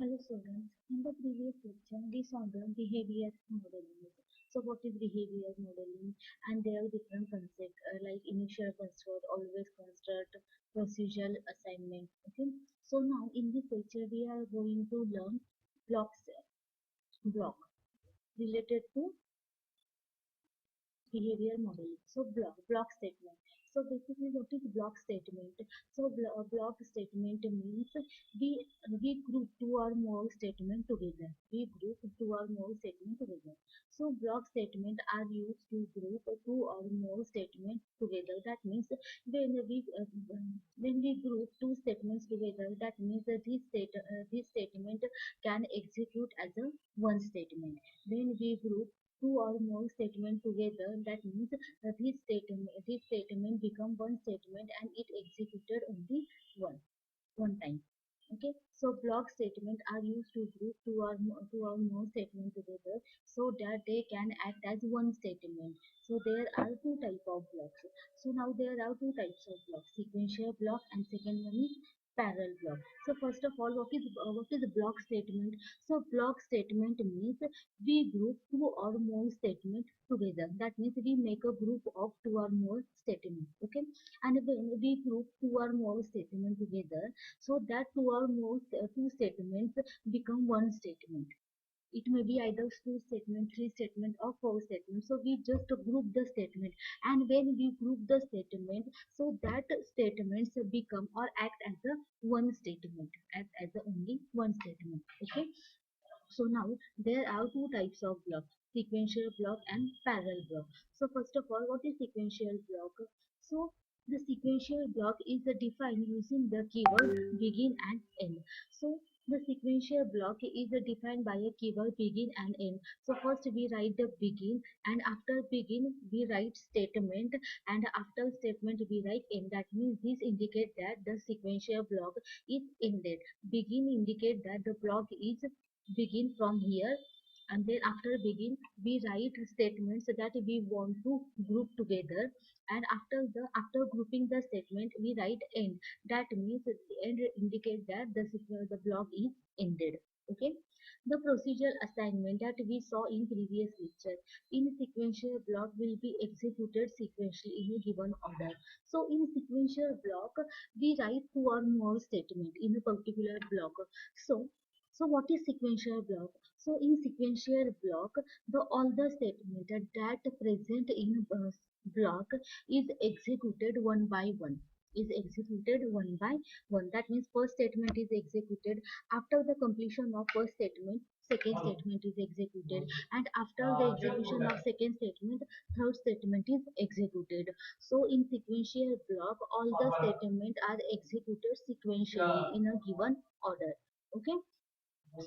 Hello students, in the previous lecture we saw the behavior modeling. So what is behavior modeling? And there are different concepts like initial construct, always construct, procedural assignment. Okay. So now in this lecture we are going to learn blocks block related to behavior modeling. So block statement. So basically, what is block statement? So block statement means we group two or more statement together. We group two or more statement together. So block statement are used to group two or more statements together. That means when we group two statements together, that means that this statement can execute as a one statement. When we group two or more statement together, that means this statement become one statement and it executed only one time. Okay, so block statement are used to group two or more statement together so that they can act as one statement. So there are two type of blocks. So now there are two types of blocks: sequential block and second one is parallel block. So first of all, what is a block statement? So block statement means we group two or more statement together. That means we make a group of two or more statement. Okay, and when we group two or more statement together, so that two statements become one statement. It may be either two statement, three statement, or four statements. So we just group the statement, and when we group the statement, so that statements become or act as a one statement, as a only one statement. Okay. So now there are two types of block: sequential block and parallel block. So first of all, what is sequential block? So the sequential block is defined using the keyword begin and end. So the sequential block is defined by a keyword begin and end. So first we write the begin, and after begin we write statement, and after statement we write end. That means this indicates that the sequential block is ended. Begin indicate that the block is begin from here, and then after begin we write statements that we want to group together, and after grouping the statement we write end. That means the end indicates that the block is ended. Okay. The procedural assignment that we saw in previous lecture: in sequential block will be executed sequentially in a given order. So in sequential block we write two or more statement in a particular block. So so what is sequential block? So in sequential block, the all the statement that present in block is executed one by one. Is executed one by one. That means first statement is executed. After the completion of first statement, second statement is executed, and after the execution of second statement, third statement is executed. So in sequential block, all the statements are executed sequentially in a given order. Okay.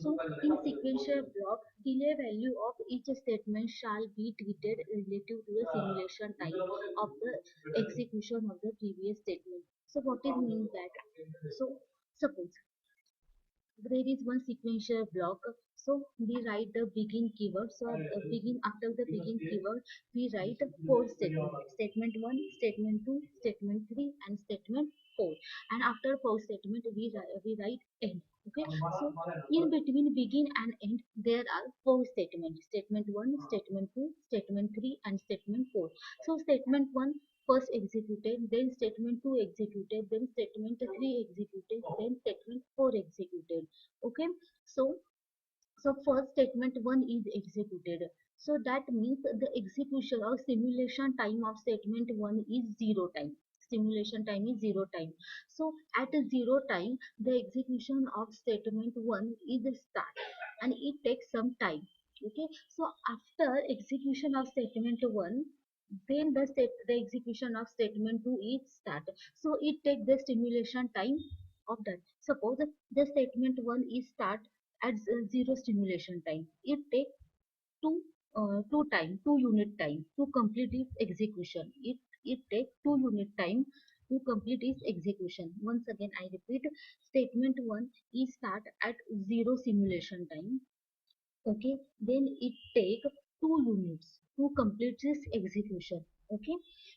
So in sequential block, delay value of each statement shall be treated relative to the simulation time of the execution of the previous statement. So what it means that? So suppose there is one sequential block. So we write the begin keyword. So begin after the begin keyword, we write four statements: statement one, statement two, statement three, and statement four. And after four statement, we write end. Okay. So in between begin and end, there are four statements: statement one, statement two, statement three, and statement four. So statement one first executed, then statement 2 executed, then statement 3 executed, then statement 4 executed. Okay. So so first statement 1 is executed. So that means the execution or simulation time of statement 1 is 0 time. Simulation time is 0 time. So at 0 time, the execution of statement 1 is start, and it takes some time. Okay. So after execution of statement 1, then the execution of statement 2 is start. So it takes the stimulation time of that. Suppose the statement 1 is start at 0 stimulation time. It takes two two unit time to complete its execution. It takes 2 unit time to complete its execution. Once again I repeat, statement 1 is start at 0 simulation time. Okay, then it take 2 units to complete this execution. Okay,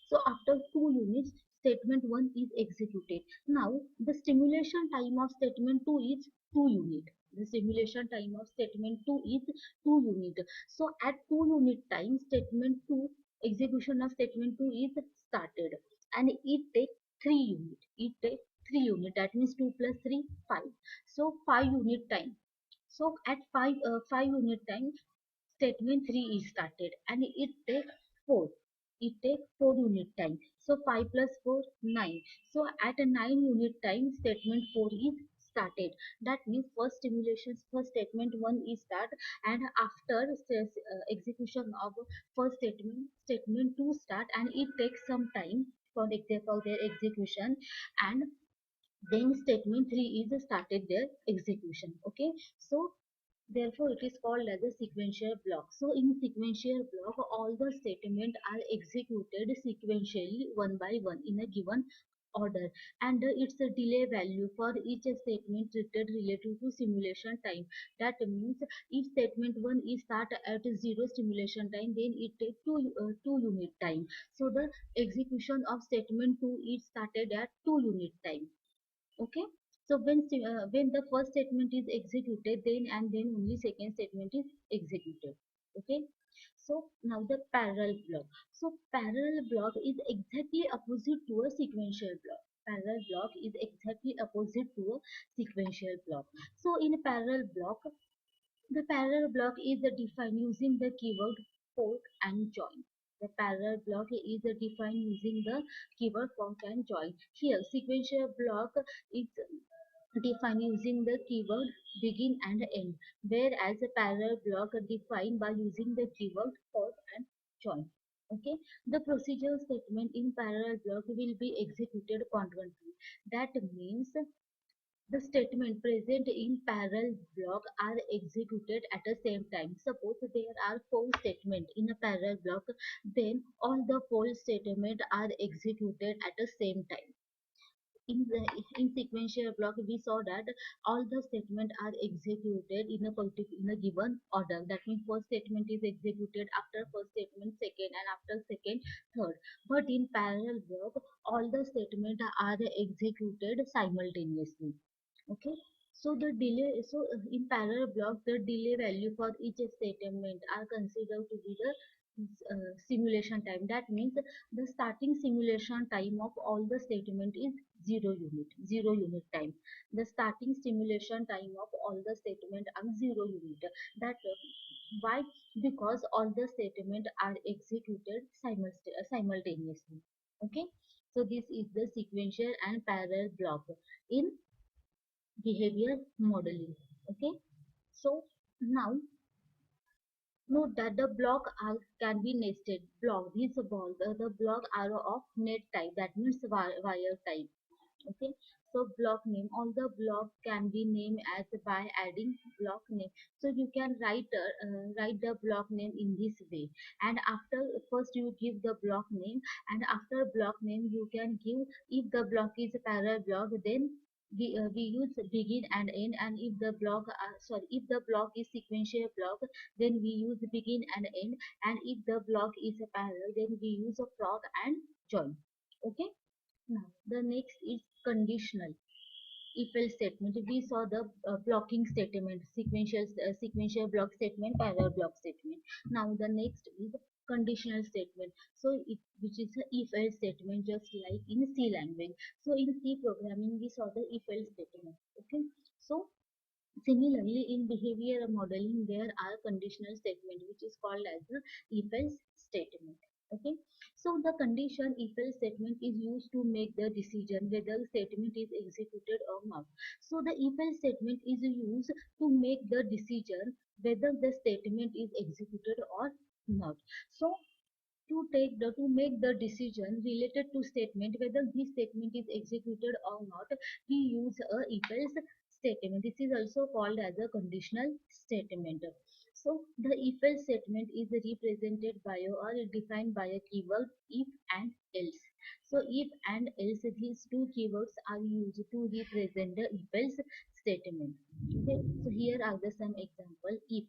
so after 2 units, statement 1 is executed. Now the stimulation time of statement 2 is 2 unit. The simulation time of statement 2 is 2 unit. So at 2 unit time, statement 2, execution of statement 2 is started, and it takes 3 unit. It takes 3 unit. That means 2 plus 3, 5. So 5 unit time. So at 5 unit time, statement 3 is started, and it takes 4. It takes 4 unit time. So 5 plus 4, 9. So at a 9 unit time, statement 4 is started. That means first stimulation, first statement 1 is start, and after execution of first statement, statement 2 start, and it takes some time for example their execution, and then statement 3 is started their execution. Okay, so therefore, it is called as a sequential block. So, in sequential block, all the statements are executed sequentially one by one in a given order, and its a delay value for each statement treated relative to simulation time. That means if statement 1 is start at 0 simulation time, then it takes 2 unit time. So, the execution of statement 2 is started at 2 unit time. Okay, so when the first statement is executed, then and then only second statement is executed. Okay, so now the parallel block. So parallel block is exactly opposite to a sequential block. Parallel block is exactly opposite to a sequential block. So in a parallel block, the parallel block is defined using the keyword fork and join. The parallel block is defined using the keyword fork and join. Here, sequential block is defined using the keyword begin and end, whereas a parallel block defined by using the keyword fork and join. Okay, the procedure statement in parallel block will be executed concurrently. That means the statement present in parallel block are executed at the same time. Suppose there are 4 statements in a parallel block, then all the 4 statements are executed at the same time. In sequential block, we saw that all the statements are executed in a given order. That means first statement is executed after first statement, second, and after second, third. But in parallel block, all the statements are executed simultaneously. Okay, so the delay, so in parallel block, the delay value for each statement are considered to be the simulation time. That means the starting simulation time of all the statement is 0 unit time. The starting simulation time of all the statement are 0 unit. That why? Because all the statement are executed simultaneously. Okay, so this is the sequential and parallel block in behavior modeling. Okay, so now note that the block are can be nested block. These ball the block are of net type, that means wire type. Okay, so block name, all the block can be named as by adding block name. So you can write the block name in this way, and after first you give the block name, and after block name you can give, if the block is a parallel block, then we use begin and end, and if the block if the block is sequential block, then we use begin and end, and if the block is a parallel, then we use a proc and join. Okay, now the next is conditional if else statement. We saw the blocking statement, sequential block statement, parallel block statement. Now the next is conditional statement. So it which is a if else statement, just like in C language. So in C programming we saw the if else statement. Okay, so similarly, in behavior modeling, there are conditional statement which is called as the if-else statement. Okay, so the condition if-else statement is used to make the decision whether statement is executed or not. So the if-else statement is used to make the decision whether the statement is executed or not. So to make the decision related to statement whether this statement is executed or not, we use a if else statement. This is also called as a conditional statement. So the if else statement is represented by or defined by a keyword if and else. So if and else, these two keywords are used to represent the if else statement. Okay, so here are the some example. If,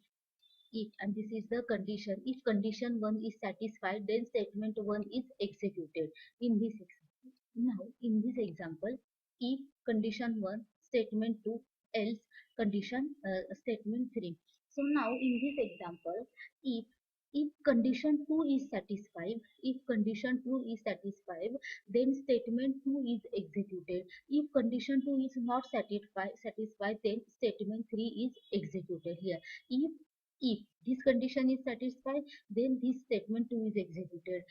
and this is the condition, if condition 1 is satisfied, then statement 1 is executed. In this example, now in this example, if condition 1 statement 2 else condition statement 3. So now in this example, if if condition 2 is satisfied, if condition 2 is satisfied, then statement 2 is executed. If condition 2 is not satisfied, then statement 3 is executed here. If this condition is satisfied, then this statement 2 is executed.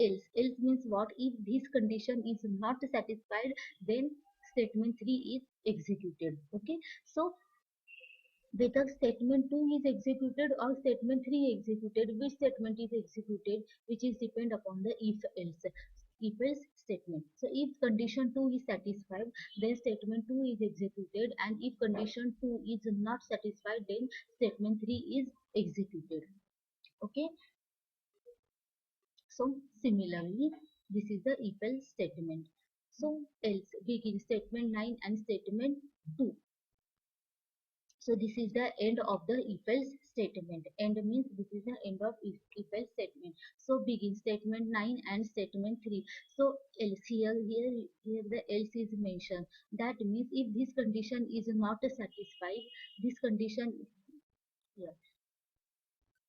Else means what? If this condition is not satisfied, then statement 3 is executed. Okay, so whether statement 2 is executed or statement 3 executed, which statement is executed, which is depend upon the if else statement. So if condition 2 is satisfied, then statement 2 is executed, and if condition 2 is not satisfied, then statement 3 is executed. Okay, so similarly, this is the if else statement. So else begin statement 9 and statement 2. So this is the end of the if else statement. End means this is the end of if else statement. So begin statement 9 and statement 3. So else here the else is mentioned. That means if this condition is not satisfied, this condition here.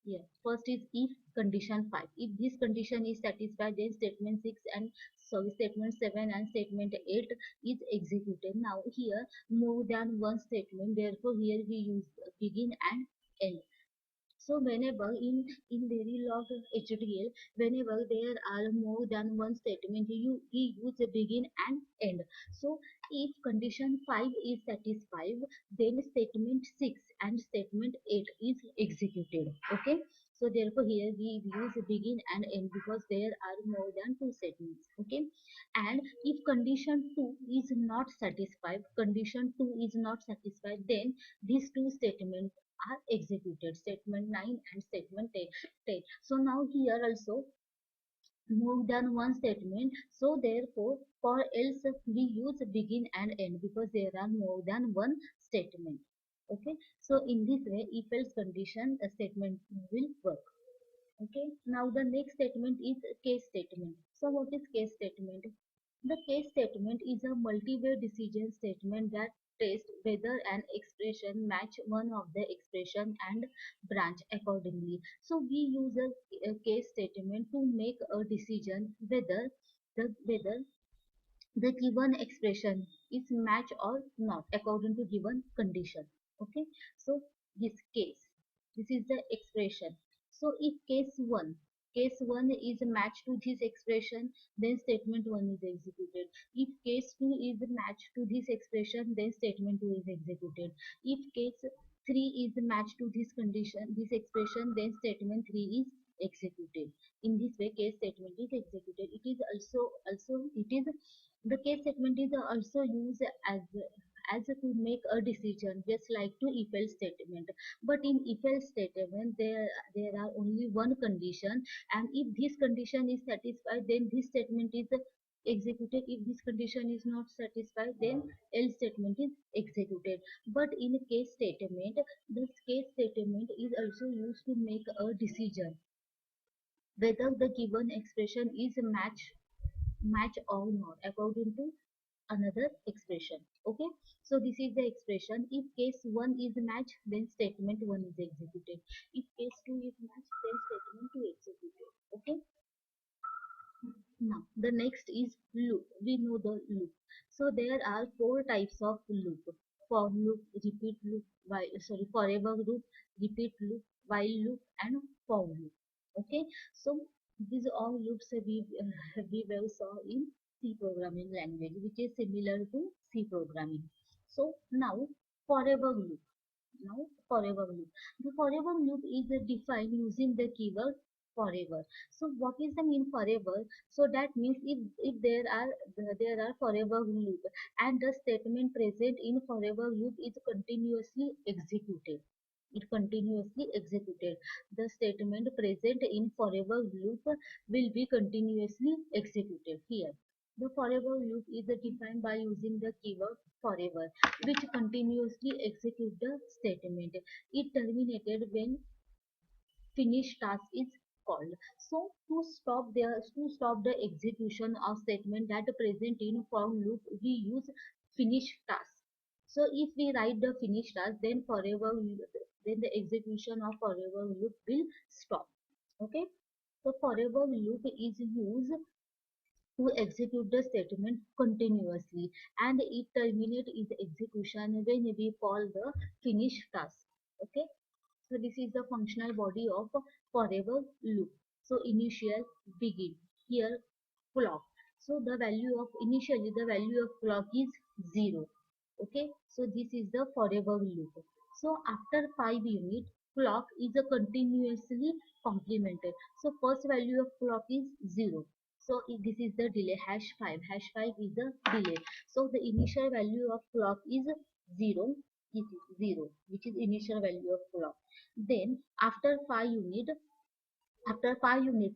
Yeah, first is if condition 5. If this condition is satisfied, then statement 6 and sorry, statement 7 and statement 8 is executed. Now here more than one statement, therefore here we use begin and end. So whenever in Verilog HDL, whenever there are more than one statement, we use a begin and end. So if condition 5 is satisfied, then statement 6 and statement 8 is executed. Okay. So therefore here we use begin and end because there are more than two statements. Okay. And if condition 2 is not satisfied, then these two statements are executed, statement 9 and statement 10. So now here also more than one statement, so therefore for else we use begin and end because there are more than one statement. Okay, so in this way if else condition a statement will work. Okay, now the next statement is case statement. So what is case statement? The case statement is a multi-way decision statement that tests whether an expression match one of the expression and branch accordingly. So we use a case statement to make a decision whether the given expression is match or not according to given condition. Okay, so this case, this is the expression. So if case 1 is a match to this expression, then statement 1 is executed. If case 2 is a match to this expression, then statement 2 is executed. If case 3 is a match to this condition, this expression, then statement 3 is executed. In this way case statement is executed. It is also it is the case statement is also used as to make a decision, just like to if else statement. But in if else statement, there are only one condition, and if this condition is satisfied, then this statement is executed. If this condition is not satisfied, then else statement is executed. But in a case statement, this case statement is also used to make a decision whether the given expression is a match or not according to another expression. Okay, so this is the expression. If case 1 is match, then statement 1 is executed. If case 2 is match, then statement 2 executed. Okay, now the next is loop. We know the loop. So there are four types of loop: for loop, repeat loop, forever loop, repeat loop, while loop, and for loop. Okay, so these all loops we well saw in C programming language, which is similar to C programming. So now forever loop. Now forever loop. The forever loop is defined using the keyword forever. So what is the mean forever? So that means if there are forever loop and the statement present in forever loop is continuously executed. It continuously executed. The statement present in forever loop will be continuously executed here. The forever loop is defined by using the keyword forever, which continuously execute the statement. It terminated when finish task is called. So to stop the execution of statement that present in for loop, we use finish task. So if we write the finish task, then then the execution of forever loop will stop. Okay. So forever loop is used to execute the statement continuously, and it terminates its execution when we call the finish task. Okay. So this is the functional body of forever loop. So initial, begin. Here clock. So the value of initially the value of clock is 0. Okay. So this is the forever loop. So after 5 unit, clock is a continuously complemented. So first value of clock is 0. So this is the delay hash 5. Hash 5 is the delay. So the initial value of clock is 0. It is 0, which is initial value of clock. Then after 5 unit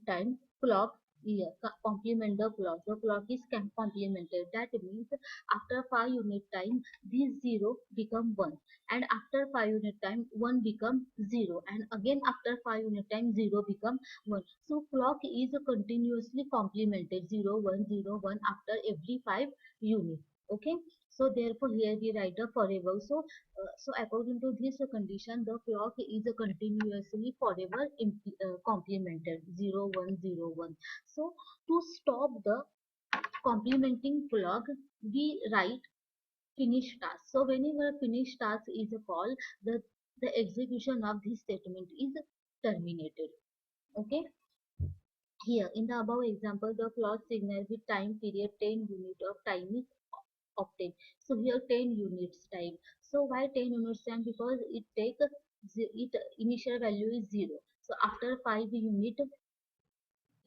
time, clock here complement the clock. The clock is complemented. That means after 5 unit time, this 0 become 1, and after 5 unit time 1 become 0, and again after 5 unit time 0 become 1. So clock is continuously complemented 0 1 0 1 after every 5 unit. Okay. So therefore here we write the forever. So according to this condition, the clock is continuously forever complemented 0 1 0 1. So to stop the complementing clock, we write finish task. So whenever finish task is called, the execution of this statement is terminated. Okay. Here in the above example, the clock signal with time period 10 unit of time is obtained. So here 10 units time. So why 10 units time? Because it initial value is 0. So after 5 unit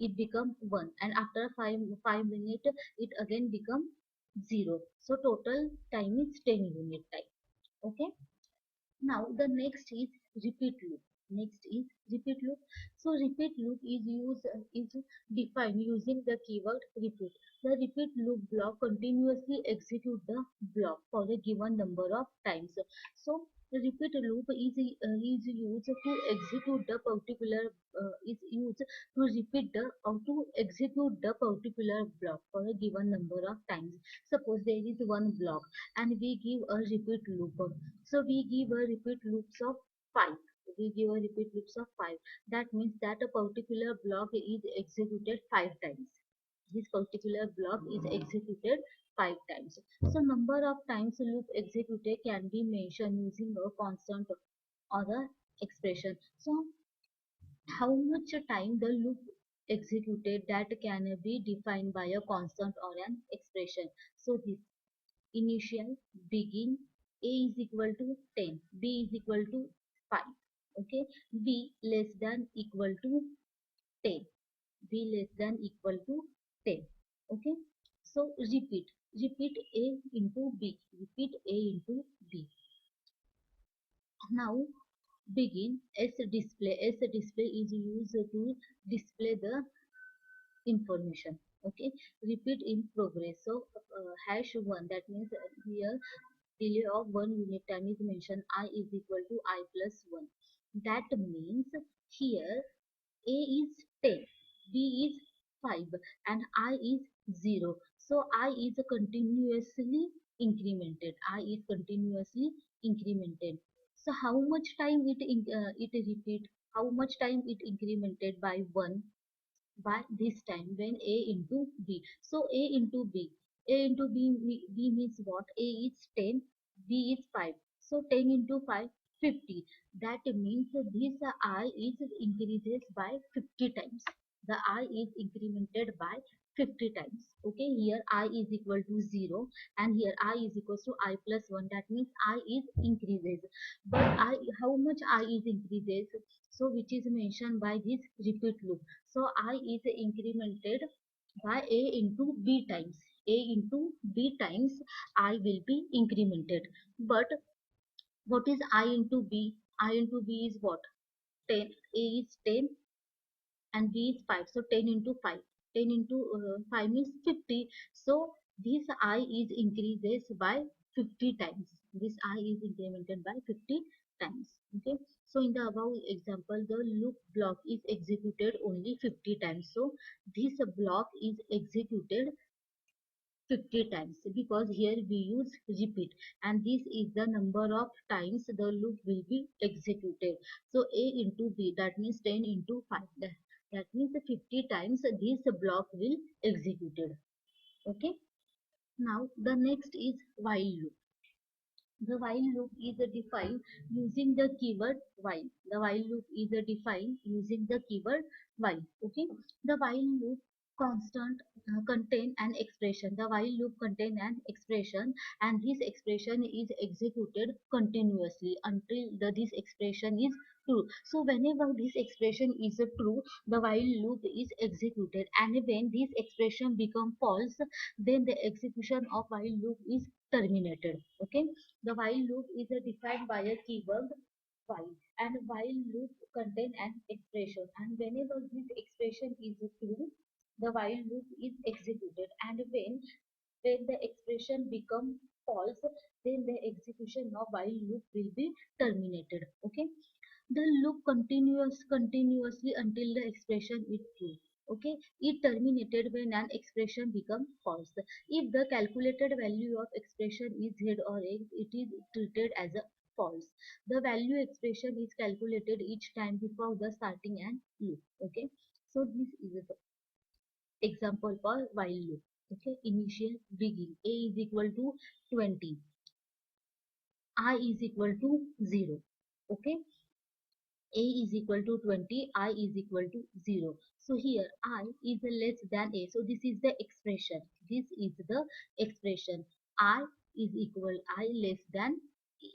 it become 1, and after 5 minute it again become 0. So total time is 10 unit time. Okay. Now the next is repeat loop. Next is repeat loop. So repeat loop is defined using the keyword repeat. The repeat loop block continuously execute the block for a given number of times. So the repeat loop is used to execute the particular is used to repeat the or to execute the particular block for a given number of times. Suppose there is one block and we give a repeat loop. So we give a repeat loops of 5. We give a repeat loops of 5. That means that a particular block is executed 5 times. This particular block is executed 5 times. So number of times loop executed can be mentioned using a constant or a expression. So how much time the loop executed, that can be defined by a constant or an expression. So this initial, begin, a is equal to 10, b is equal to 5. Okay. B less than equal to 10, b less than equal to 10. Okay. So repeat a into b, repeat a into b. Now begin. S display is used to display the information. Okay. Repeat in progress. So hash 1, that means here delay of 1 unit time is mentioned, I is equal to I plus 1. That means here a is 10, b is 5, and I is 0. So I is continuously incremented. I is continuously incremented. So how much time it repeat? How much time it incremented by 1? By this time when a into b. So a into b means what? A is 10, b is 5. So 10 into 5, 50. That means this I is increases by 50 times. The I is incremented by 50 times. Okay. Here I is equal to 0, and here I is equal to I plus 1. That means I is increases. But how much I is increases? So which is mentioned by this repeat loop. So I is incremented by a into b times. A into b times I will be incremented. But what is I into b? I into b is what? 10. A is 10 and b is 5. So 10 into 5. 10 into 5 means 50. So this I is increases by 50 times. This I is incremented by 50 times. Okay. So in the above example, the loop block is executed only 50 times. So this block is executed 50 times, because here we use repeat, and this is the number of times the loop will be executed. So A into B, that means 10 into 5, that means 50 times this block will executed. Okay. Now the next is while loop. The while loop is defined using the keyword while. The while loop is defined using the keyword while. Okay. The while loop constant contain an expression. The while loop contain an expression, and this expression is executed continuously until this expression is true. So whenever this expression is true, the while loop is executed, and when this expression become false, then the execution of while loop is terminated. Okay. The while loop is defined by a keyword while, and while loop contain an expression, and whenever this expression is true, the while loop is executed, and when the expression become false, then the execution of while loop will be terminated. Okay. The loop continuously until the expression is true. Okay. It terminated when an expression becomes false. If the calculated value of expression is z or x, it is treated as a false. The value expression is calculated each time before the starting and loop. Okay. So this is the example for while loop. Okay. Initial, begin. A is equal to 20. I is equal to 0. Okay. A is equal to 20, I is equal to 0. So here I is less than A. So this is the expression. This is the expression. I is equal I less than A.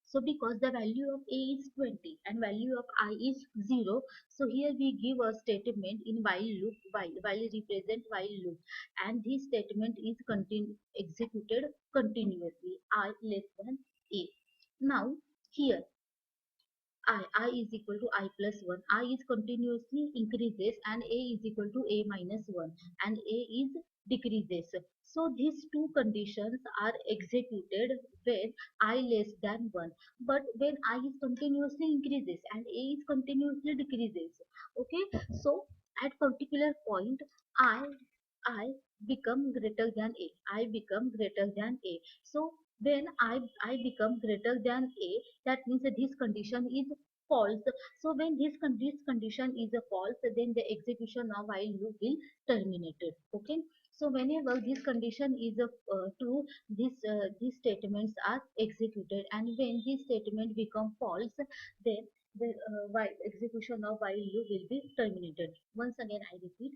So because the value of A is 20 and value of I is 0, so here we give a statement in while loop, while represent while loop, and this statement is executed continuously, I less than A. Now here I is equal to I plus 1. I is continuously increases, and A is equal to A minus 1, and A is decreases. So these two conditions are executed when I less than 1. But when I is continuously increases and A is continuously decreases. Okay. So at particular point I become greater than A. I become greater than A. So when I become greater than A, that means that this condition is false. So when this condition is a false, then the execution of while loop will terminated. Okay. So whenever this condition is a true, these statements are executed, and when this statement become false, then the while execution of while loop will be terminated. Once again I repeat.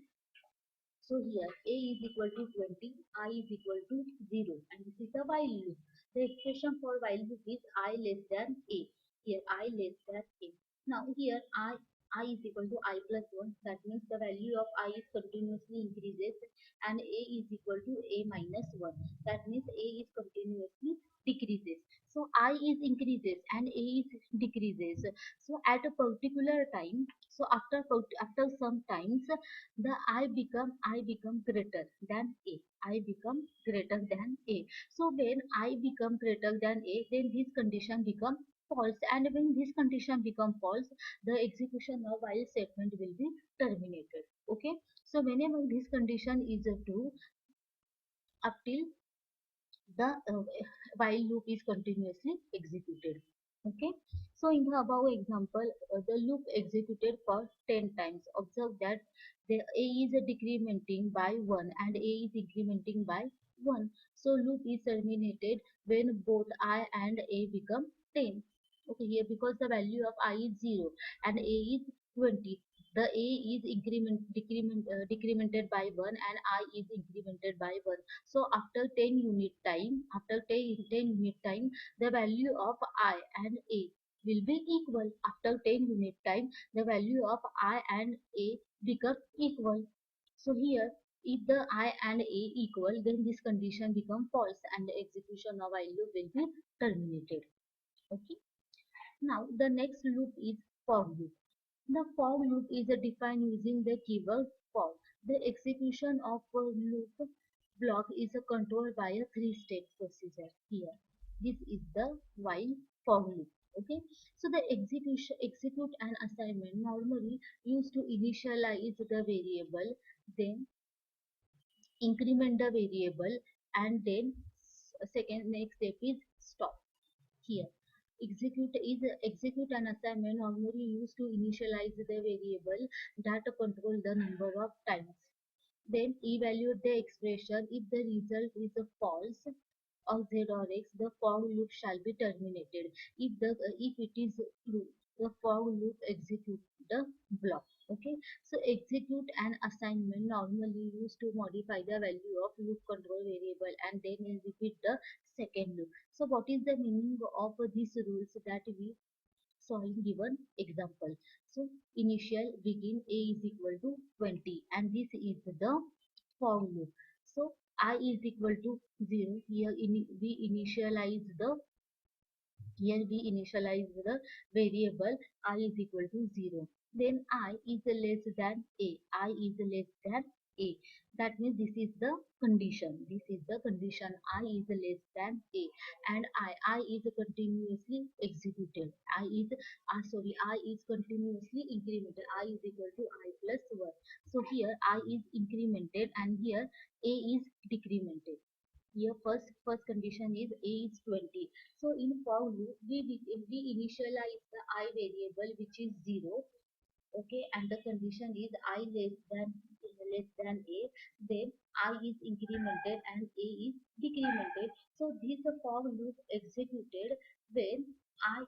So here A is equal to 20, I is equal to 0, and this is the while loop. The expression for while loop is I less than A. Here I less than A. Now here I is equal to I plus 1. That means the value of I is continuously increases, and A is equal to A minus 1. That means A is continuously decreases. So I is increases and A is decreases. So at a particular time, so after some times, the I become greater than A. I become greater than A. So when I become greater than A, then this condition become false, and when this condition become false, the execution of while statement will be terminated. Okay. So whenever this condition is true, up till the while loop is continuously executed. Okay. So in the above example, the loop executed for 10 times. Observe that the A is decrementing by 1 and A is incrementing by 1. So loop is terminated when both I and A become 10. Okay, here because the value of I is 0 and A is 20, the A is decremented by 1 and I is incremented by 1. So after 10 unit time, the value of I and A will be equal. After 10 unit time, the value of I and A become equal. So here, if the I and A equal, then this condition become false and the execution of while loop will be terminated. Okay. Now the next loop is for loop. The for loop is defined using the keyword for. The execution of a loop block is controlled by a three-step procedure here. This is the while for loop. Okay. So the execute an assignment normally used to initialize the variable, then increment the variable, and then second next step is stop. Here execute an assignment normally used to initialize the variable that control the number of times. Then evaluate the expression. If the result is a false of z or x, the for loop shall be terminated. If it is true, the for loop execute the block. Okay, so execute an assignment normally used to modify the value of loop control variable and then repeat the second loop. So what is the meaning of these rules that we saw in given example? So initial begin a is equal to 20 and this is the for loop. So I is equal to 0. Here we initialize the variable I is equal to 0. Then I is less than a. I is less than a. That means this is the condition. This is the condition. I is less than a, and I is continuously executed. I is continuously incremented. I is equal to I plus 1. So here I is incremented and here a is decremented. Here first condition is a is 20. So in for loop we initialize the I variable which is 0. Okay, and the condition is I less than a. Then I is incremented and a is decremented. So this for loop executed when I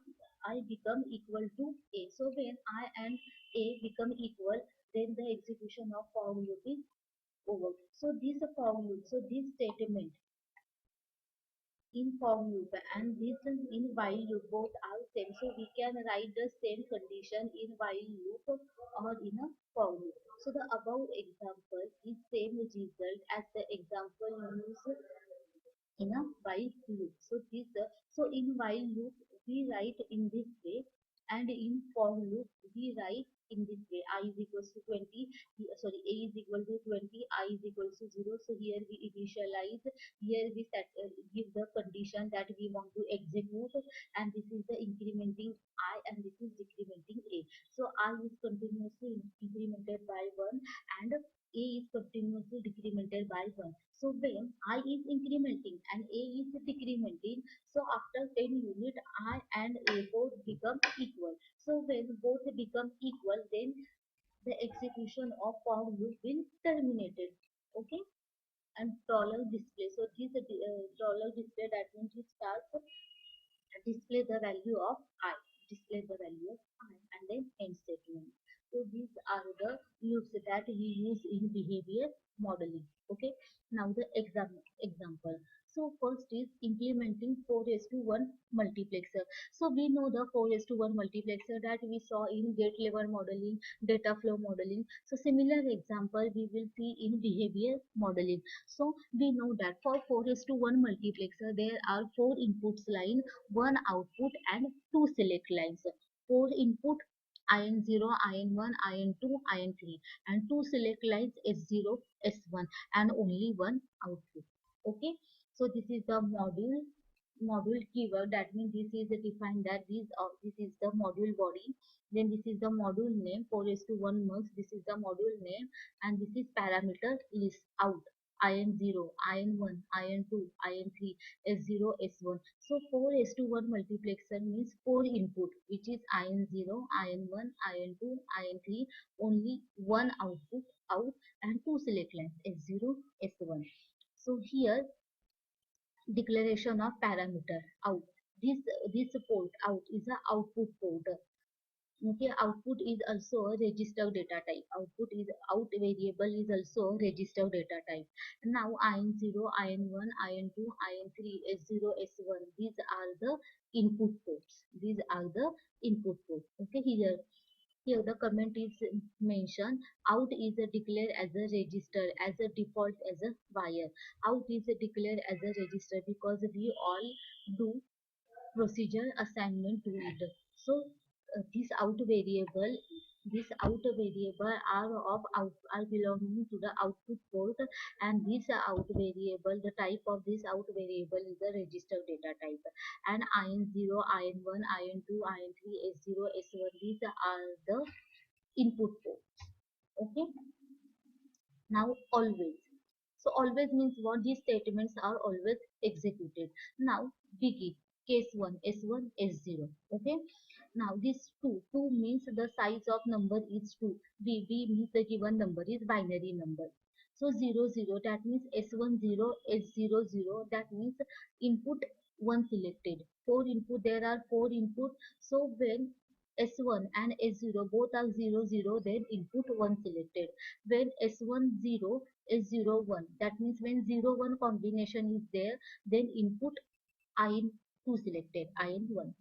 I become equal to a. So when I and a become equal, then the execution of for loop is over. So this statement in for loop and this in while loop both are same, so we can write the same condition in while loop or in a for loop. So the above example is same result as the example used in a while loop. So in while loop we write in this way, and in for loop we write in this way: I is equals to 20, sorry, a is equal to 20, I is equals to 0. So here we initialize, here we give the condition that we want to execute, and this is the incrementing I and this is decrementing a. So I is continuously incremented by 1 and a is continuously decremented by 1. So when I is incrementing and a is decrementing, so after 10 unit I and a both become equal. So when both become equal, then the execution of for loop will terminated. Okay, and prolong display. So this prolong display, that means it starts display the value of I, display the value of I, and then end statement. So these are the loops that we use in behavior modeling. Okay, now the example. So first is implementing 4 to 1 multiplexer. So we know the 4 to 1 multiplexer that we saw in gate level modeling, data flow modeling. So similar example we will see in behavior modeling. So we know that for 4 to 1 multiplexer there are 4 inputs line, 1 output and 2 select lines. 4 input IN0, IN1, IN2, IN3, and 2 select lines S0, S1, and only 1 output. Okay, so this is the module keyword. That means this is defined that this is the module body. Then this is the module name 4:1 mux. This is the module name, and this is parameter list out. IN0, IN1, IN2, IN3, S0, S1. So 4:1 multiplexer means 4 input, which is IN0, IN1, IN2, IN3, only one output out, and 2 select lines S0, S1. So here declaration of parameter out. This port out is a output port. Okay, output is also a register data type. Output is out variable is also a register data type. Now IN0, IN1, IN2, IN3, S0, S1. These are the input ports. These are the input ports. Okay, here the comment is mentioned. Out is declared as a register, as a default as a wire. Out is declared as a register because we all do procedure assignment to it. So this out variable are belonging to the output port, and this out variable, the type of this out variable is the register data type. And IN0, IN1, IN2, IN3, S0, S1, these are the input ports. Okay, now always. So always means what? These statements are always executed. Now begin. Case 1, S1, S0. Okay. Now this 2 means the size of number is 2. B means the given number is binary number. So 0 0, that means S1 0, S0 0, that means input 1 selected. 4 input, there are 4 input. So when S1 and S0 both are 0 0, then input 1 selected. When S1 0, S0 1, that means when 0 1 combination is there, then input IN2 selected, IN1.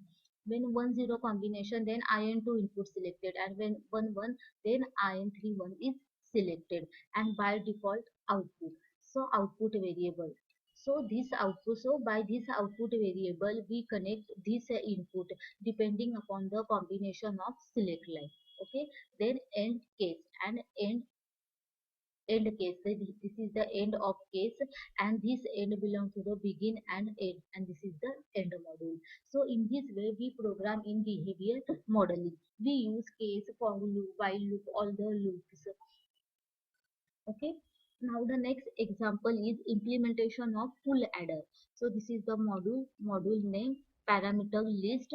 When 1 0 combination, then IN2 input selected, and when 1 1, then IN3 1 is selected, and by default output. So output variable. So this output, so by this output variable, we connect this input depending upon the combination of select line. Okay, then end case and end case. This is the end of case, and this end belongs to the begin and end, and this is the end module. So in this way we program in behavior modeling. We use case, for loop, while loop, all the loops. Okay. Now the next example is implementation of full adder. So this is the module name, parameter list,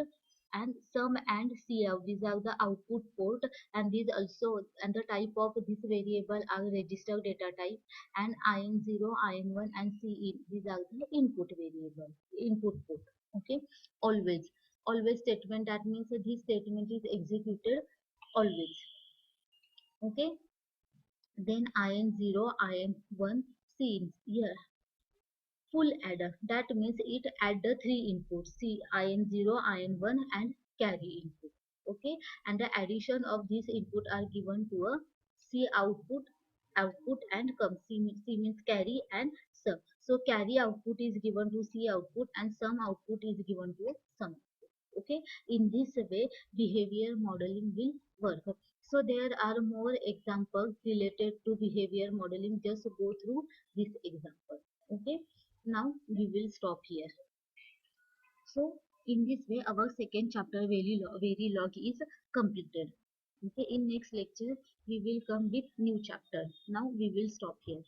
and sum and cout. These are the output port, and these also, and the type of this variable are register data type, and in0, in1, and cin. These are the input variable, input port. Okay. Always statement, that means that this statement is executed always. Okay. Then in0, in1, cin. Here full adder, that means it add the three inputs, C, in0, in1, and carry input. Okay, and the addition of these input are given to a C output, and come. C means carry and sum. So carry output is given to C output, and sum output is given to sum. Okay, in this way behavior modeling will work. So there are more examples related to behavior modeling. Just go through this example. Okay, now we will stop here. So in this way our second chapter Verilog is completed. Okay, in next lecture we will come with new chapter. Now we will stop here.